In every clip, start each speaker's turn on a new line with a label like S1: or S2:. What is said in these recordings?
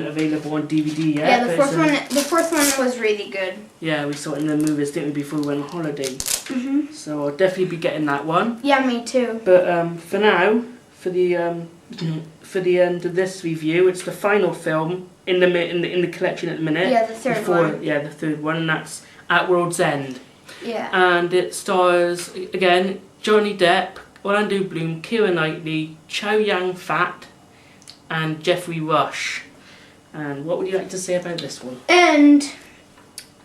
S1: available on DVD yet.
S2: Yeah, the fourth one was really good.
S1: Yeah, we saw it in the movies, didn't we, before we went on holiday.
S2: Mhm.
S1: So I'll definitely be getting that one.
S2: Yeah, me too.
S1: But for now, for the end of this review, it's the final film in the collection at the minute.
S2: Yeah, the third one.
S1: Yeah, the third one, and that's At World's End.
S2: Yeah.
S1: And it stars again Johnny Depp, Orlando Bloom, Keira Knightley, Chow Yun-fat, and Geoffrey Rush. And what would you like to say about this one?
S2: And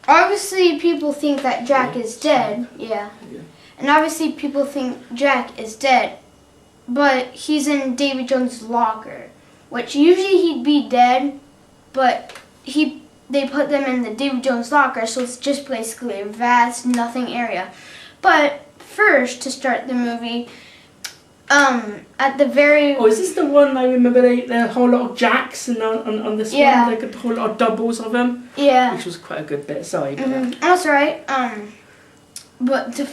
S2: obviously people think that Jack is dead. Yeah. And obviously people think Jack is dead, but he's in Davy Jones' locker, which usually he'd be dead, but they put them in the Davy Jones locker, so it's just basically a vast nothing area. But first, to start the movie, at the very...
S1: Oh, is this the one I remember the whole lot of Jacks and on this one? Like a whole lot of doubles of them?
S2: Yeah.
S1: Which was quite a good bit, sorry.
S2: That's right. But the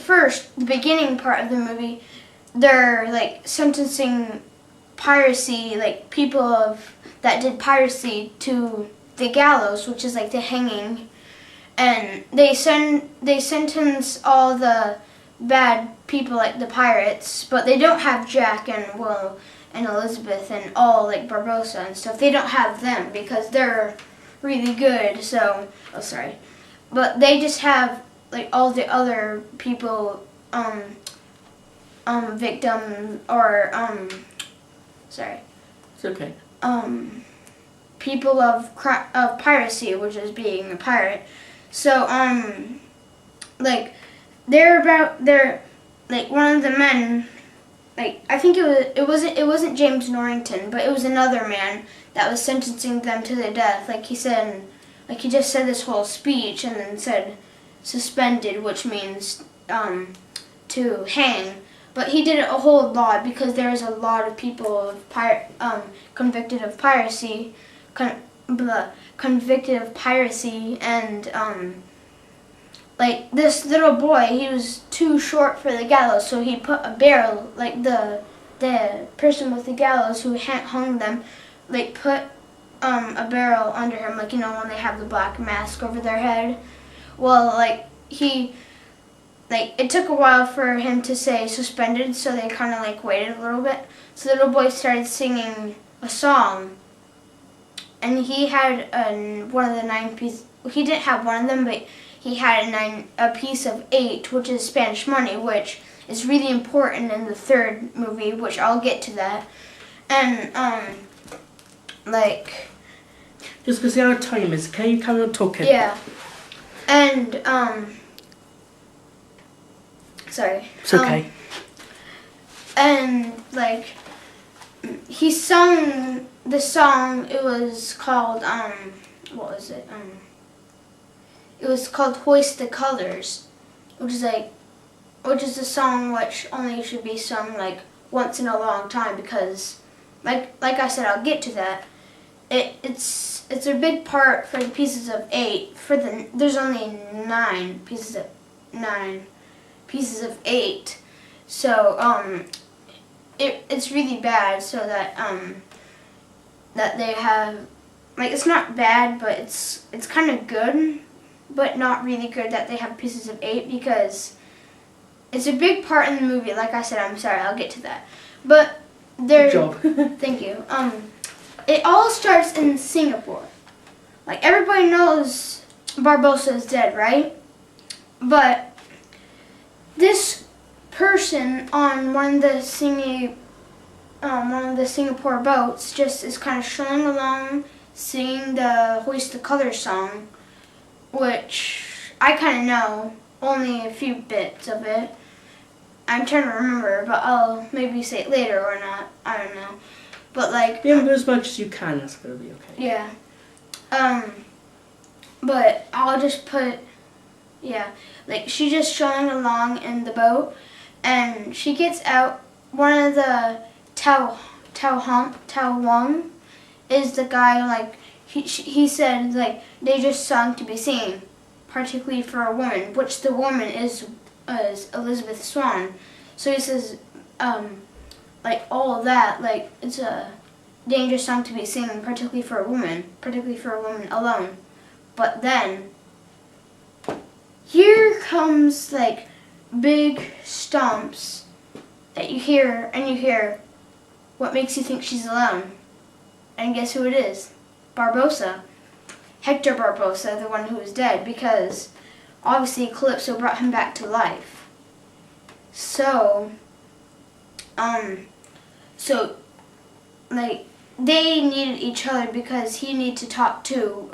S2: beginning part of the movie, they're like sentencing piracy, like people that did piracy to the gallows, which is like the hanging, and they sentence all the bad people, like the pirates, but they don't have Jack and Will and Elizabeth and all like Barbossa and stuff. They don't have them because they're really good. So, but they just have like all the other people, victim or
S1: It's okay.
S2: people of piracy, which is being a pirate. So like they're like one of the men, like I think it wasn't James Norrington, but it was another man that was sentencing them to the death. Like he just said this whole speech and then said suspended, which means to hang. But he did it a whole lot because there was a lot of people convicted of piracy, and like this little boy, he was too short for the gallows, so he put a barrel, like the person with the gallows who hung them, like put a barrel under him, like, you know, when they have the black mask over their head. Well, like it took a while for him to say suspended, so they kind of like waited a little bit. So the little boy started singing a song, and he had one of the 9 pieces. He didn't have one of them, but he had a piece of 8, which is Spanish money, which is really important in the third movie, which I'll get to that. And
S1: just because our time is, can you carry on talking?
S2: Yeah. And sorry.
S1: It's okay.
S2: And like he sung the song. It was called what was it? It was called "Hoist the Colors," which is a song which only should be sung like once in a long time because, like I said, I'll get to that. It's a big part for the pieces of 8. There's only 9 pieces of 8, so it's really bad. So that that they have, like, it's not bad, but it's kind of good, but not really good that they have pieces of 8 because it's a big part in the movie. Like I said, I'm sorry, I'll get to that. But
S1: good job.
S2: Thank you. It all starts in Singapore. Like, everybody knows Barbossa is dead, right? But this person on one of the Singapore boats just is kind of strolling along, singing the "Hoist the Colors" song, which I kind of know, only a few bits of it. I'm trying to remember, but I'll maybe say it later or not. I don't know. But like,
S1: remember as much as you can. That's gonna be okay.
S2: Yeah. But I'll just put, like, she's just strolling along in the boat, and she gets out. One of the Tao Wang is the guy, like, he said, like, they just sung to be singing, particularly for a woman, which the woman is Elizabeth Swann. So he says, like, all of that, like, it's a dangerous song to be singing, particularly for a woman alone. But then, here comes like big stomps that you hear, and you hear, what makes you think she's alone? And guess who it is? Barbossa. Hector Barbossa, the one who was dead, because obviously Calypso brought him back to life. So, like, they needed each other because he needed to talk to,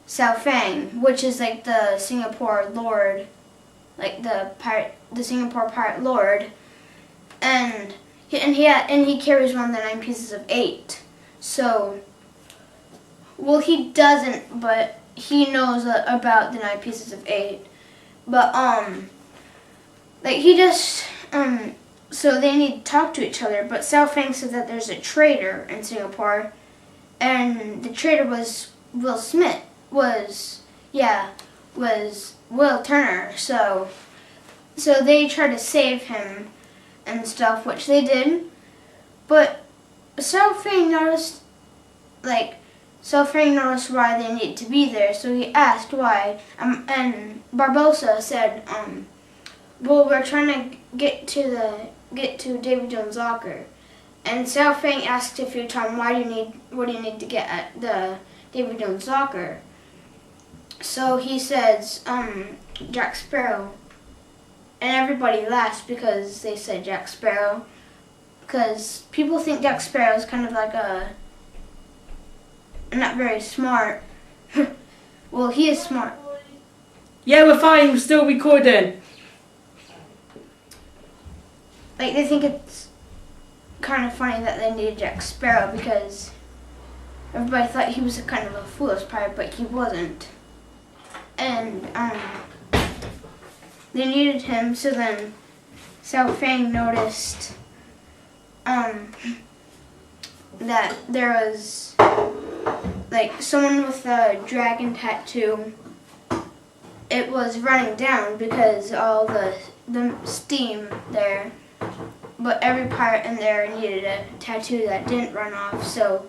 S2: Sao Fang, which is like the Singapore lord, like the Singapore pirate lord, and he carries one of the 9 pieces of 8. So, well, he doesn't, but he knows about the 9 pieces of 8. But like he just so they need to talk to each other. But Sao Fang said that there's a traitor in Singapore, and the traitor was Will Smith. Was Will Turner. So they tried to save him and stuff, which they did. But Sao Fang noticed why they needed to be there, so he asked why. And Barbossa said, well, we're trying to get to Davy Jones' locker. And Sao Fang asked a few times, what do you need to get at the Davy Jones' locker? So he says, Jack Sparrow. And everybody laughs because they said Jack Sparrow. Because people think Jack Sparrow is kind of like not very smart. Well, he is smart.
S1: Yeah, we're fine. We're still recording.
S2: Like, they think it's kind of funny that they needed Jack Sparrow because everybody thought he was a kind of a foolish pirate, but he wasn't. And they needed him, so then Sao Fang noticed that there was like someone with a dragon tattoo. It was running down because all the steam there, but every pirate in there needed a tattoo that didn't run off. So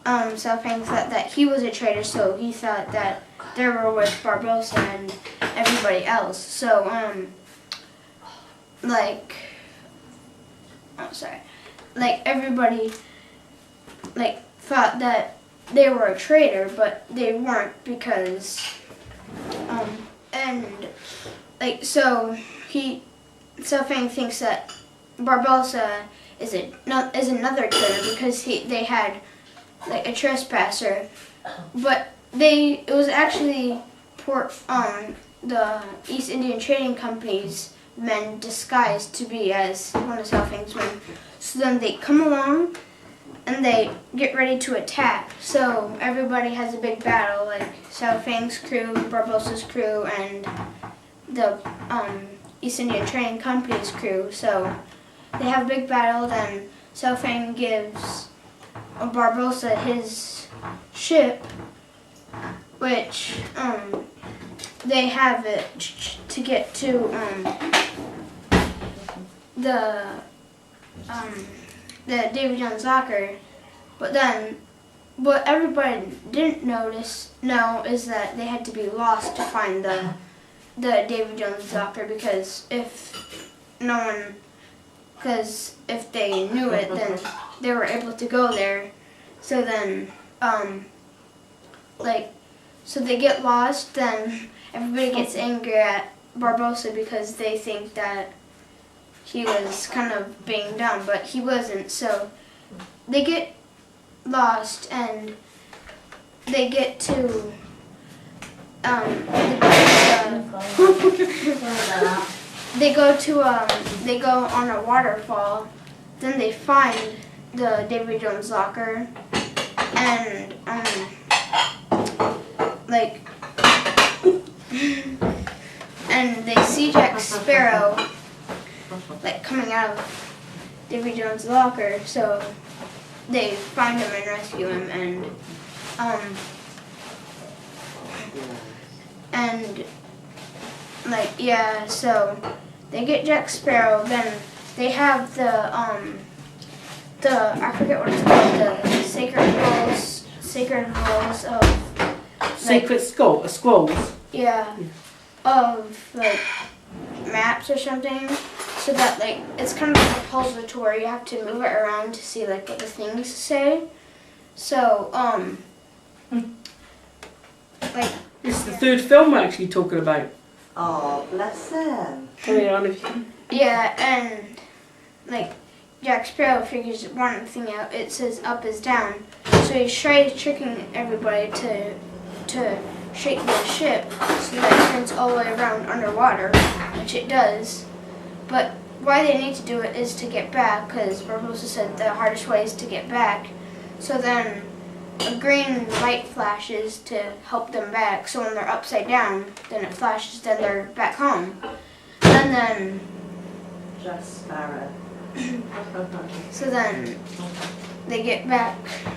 S2: Sao Fang thought that he was a traitor, so he thought that they were with Barbossa and everybody else. So everybody thought that they were a traitor, but they weren't because Sao Fang thinks that Barbossa is another traitor because they had like a trespasser, but it was actually the East Indian Trading Company's men disguised to be as one of Sao Fang's men. So then they come along and they get ready to attack. So everybody has a big battle, like Sao Fang's crew, Barbossa's crew, and the East Indian Trading Company's crew. So they have a big battle, then Sao Fang gives Barbossa his ship, which they have it to get to the Davy Jones' locker. But then what everybody didn't know is that they had to be lost to find the Davy Jones' locker, because if they knew it, then they were able to go there. So then so they get lost, then everybody gets angry at Barbossa because they think that he was kind of being dumb, but he wasn't. So they get lost and they get to they go on a waterfall. Then they find the Davy Jones' locker, and and they see Jack Sparrow coming out of Davy Jones' locker, so they find him and rescue him, so they get Jack Sparrow. Then they have I forget what it's called, the sacred rolls of,
S1: Secret scrolls.
S2: yeah, of like maps or something, so that like it's kind of like a puzzle to where you have to move it around to see like what the things say. So like
S1: This is the third film we're actually talking about.
S3: Oh, bless him.
S1: Carry on if you...
S2: yeah, and like Jack Sparrow figures one thing out. It says up is down, so he tries tricking everybody to shake the ship so that it turns all the way around underwater, which it does. But why they need to do it is to get back, because Barbossa said the hardest way is to get back. So then a green light flashes to help them back. So when they're upside down, then it flashes, then they're back home. And then
S3: Just Sparrow.
S2: so then they get back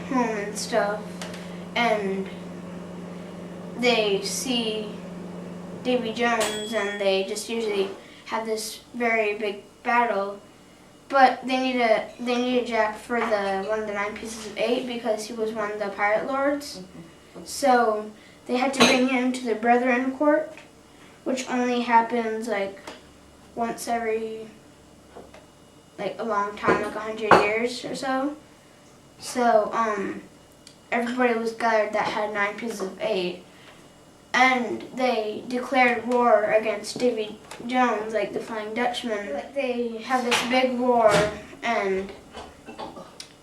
S2: home and stuff, and they see Davy Jones, and they just usually have this very big battle. But they needed Jack for one of the 9 pieces of 8 because he was one of the pirate lords. So they had to bring him to the Brethren Court, which only happens like once every like a long time, like 100 years or so. So everybody was gathered that had 9 pieces of 8, and they declared war against Davy Jones, like the Flying Dutchman. Like they have this big war, and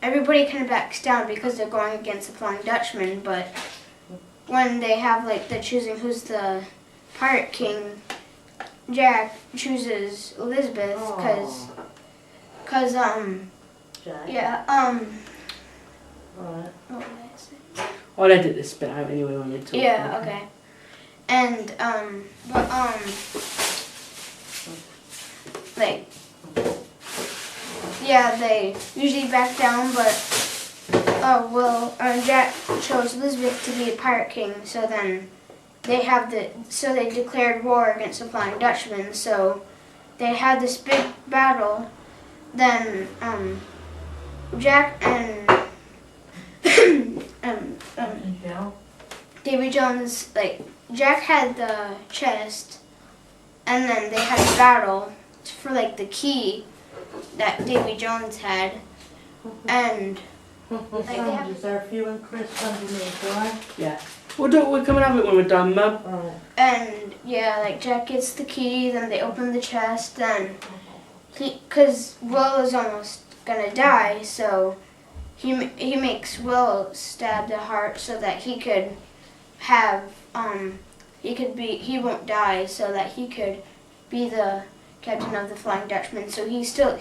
S2: everybody kind of backs down because they're going against the Flying Dutchman. But when they have like the choosing who's the pirate king, Jack chooses Elizabeth because
S3: Jack.
S2: yeah
S3: Alright.
S2: what did I say?
S1: I'll edit this bit out anyway when we talk.
S2: Yeah, okay. And, like, yeah, they usually back down, but, Jack chose Elizabeth to be a pirate king, so then they declared war against the Flying Dutchman, so they had this big battle. Then, Jack and,
S3: Yeah.
S2: Davy Jones, like, Jack had the chest, and then they had a battle for, like, the key that Davy Jones had, and, like, they have...
S3: Is there a few and crisp underneath, alright?
S1: Yeah. We'll come and have it when we're done, Mum.
S3: Alright.
S2: And, yeah, like, Jack gets the key, then they open the chest, then because Will is almost gonna die, so he makes Will stab the heart so that he could have, he won't die, so that he could be the captain of the Flying Dutchman. So he still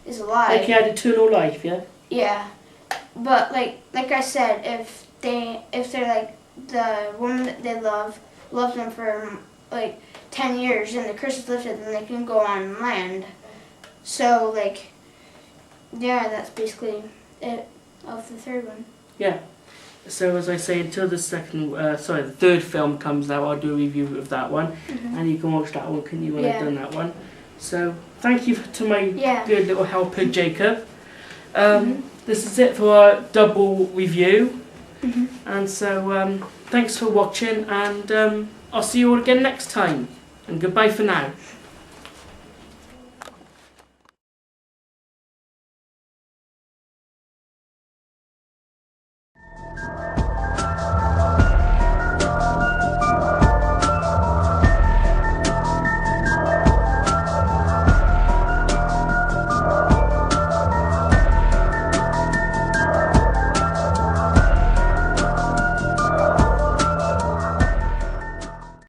S2: is alive.
S1: Like he had eternal life, yeah?
S2: Yeah, but like I said, if they're like the woman that they loved them for like 10 years, and the curse is lifted, then they can go on land. So like, yeah, that's basically it of the third one.
S1: Yeah. So as I say, until the third film comes out, I'll do a review of that one, and you can watch that one, can you, when I've done that one. So thank you to my good little helper, Jacob. This is it for our double review, and so thanks for watching, and I'll see you all again next time, and goodbye for now.